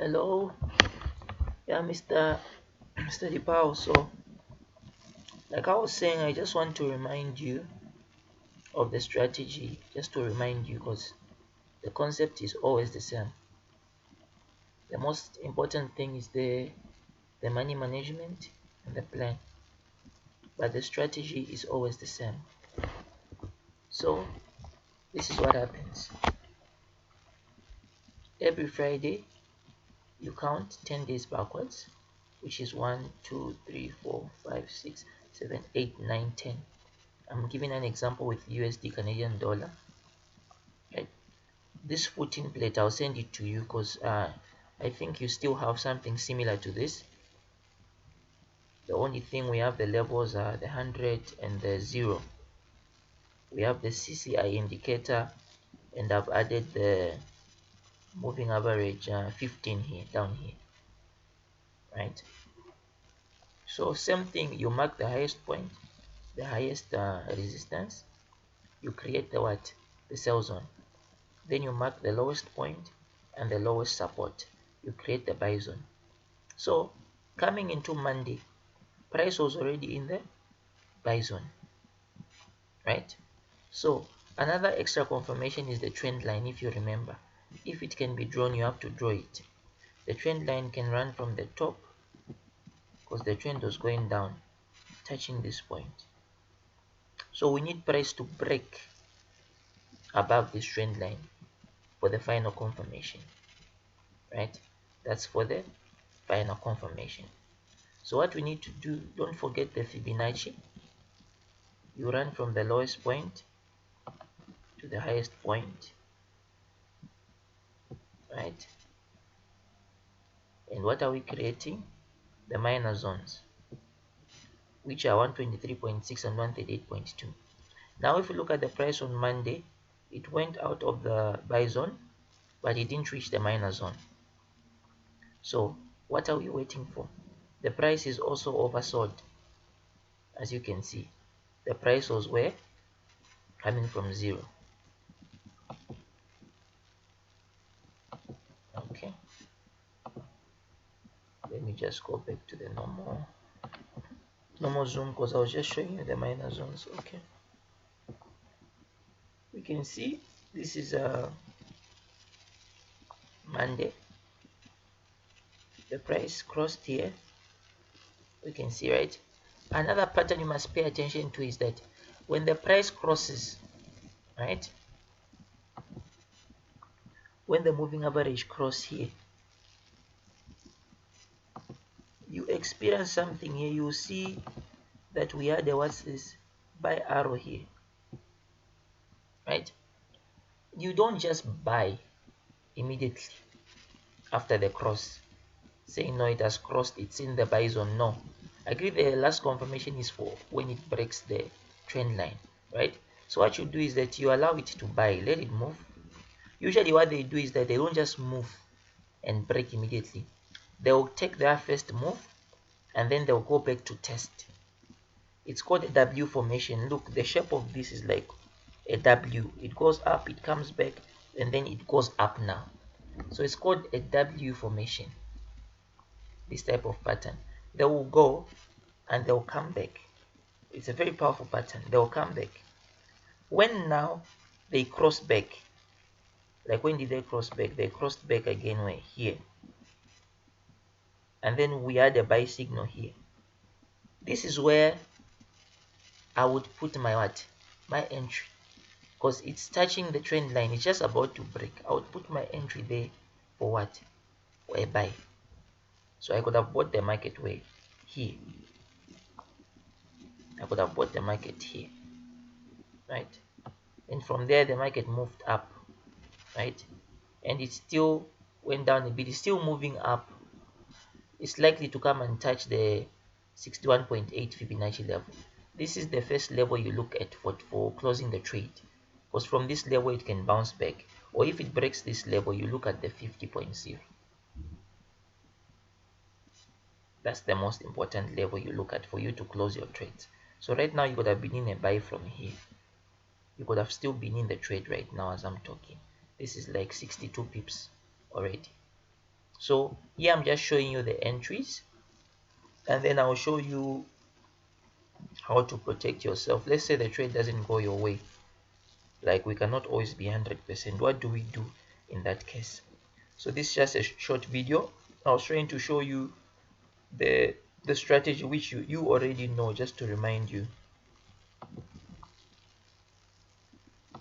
Hello, yeah, Mr. Dipao. So, like I was saying, I just want to remind you of the strategy, just to remind you, because the concept is always the same. The most important thing is the money management and the plan, but the strategy is always the same. So, this is what happens. Every Friday, you count 10 days backwards, which is 1, 2, 3, 4, 5, 6, 7, 8, 9, 10. I'm giving an example with USD Canadian dollar. Right? This footing plate, I'll send it to you because I think you still have something similar to this. The only thing we have, the levels are the 100 and the 0. We have the CCI indicator, and I've added the moving average 15 here, down here. Right? So same thing, you mark the highest point, the highest resistance. You create the what? The sell zone. Then you mark the lowest point and the lowest support. You create the buy zone. So coming into Monday, price was already in the buy zone, right? So another extra confirmation is the trend line. If you remember, if it can be drawn, you have to draw it. The trend line can run from the top because the trend was going down, touching this point. So we need price to break above this trend line for the final confirmation, right? That's for the final confirmation. So what we need to do, don't forget the Fibonacci. You run from the lowest point to the highest point, right? And what are we creating? The minor zones, which are 123.6 and 138.2. Now if you look at the price on Monday, it went out of the buy zone, but it didn't reach the minor zone. So what are we waiting for? The price is also oversold. As you can see, the price was where? Coming from 0. Okay, let me just go back to the normal zoom because I was just showing you the minor zones. Okay, we can see this is a Monday. The price crossed here. We can see, right? Another pattern you must pay attention to is that when the price crosses, right, when the moving average cross here, you experience something here. You see that we had a what's this buy arrow here, right? You don't just buy immediately after the cross, saying no, it has crossed, it's in the buy zone. No, I agree. The last confirmation is for when it breaks the trend line, right? So what you do is that you allow it to buy, let it move. Usually what they do is that they don't just move and break immediately. They will take their first move and then they'll go back to test. It's called a W formation. Look, the shape of this is like a W. It goes up, it comes back, and then it goes up now. So it's called a W formation. This type of pattern. They will go and they'll come back. It's a very powerful pattern. They'll come back. When now they cross back, like when did they cross back? They crossed back again where? Here. And then we had a buy signal here. This is where I would put my what? My entry. Because it's touching the trend line. It's just about to break. I would put my entry there for what? For a buy. So I could have bought the market way here. I could have bought the market here. Right? And from there the market moved up. Right? And it still went down a bit. It's still moving up. It's likely to come and touch the 61.8 Fibonacci level. This is the first level you look at for closing the trade, because from this level it can bounce back, or if it breaks this level you look at the 50.0. That's the most important level you look at for you to close your trades. So right now you could have been in a buy from here. You could have still been in the trade right now as I'm talking. This is like 62 pips already. So here I'm just showing you the entries, and then I'll show you how to protect yourself. Let's say the trade doesn't go your way, like we cannot always be 100%. What do we do in that case? So this is just a short video. I was trying to show you the strategy which you already know, just to remind you.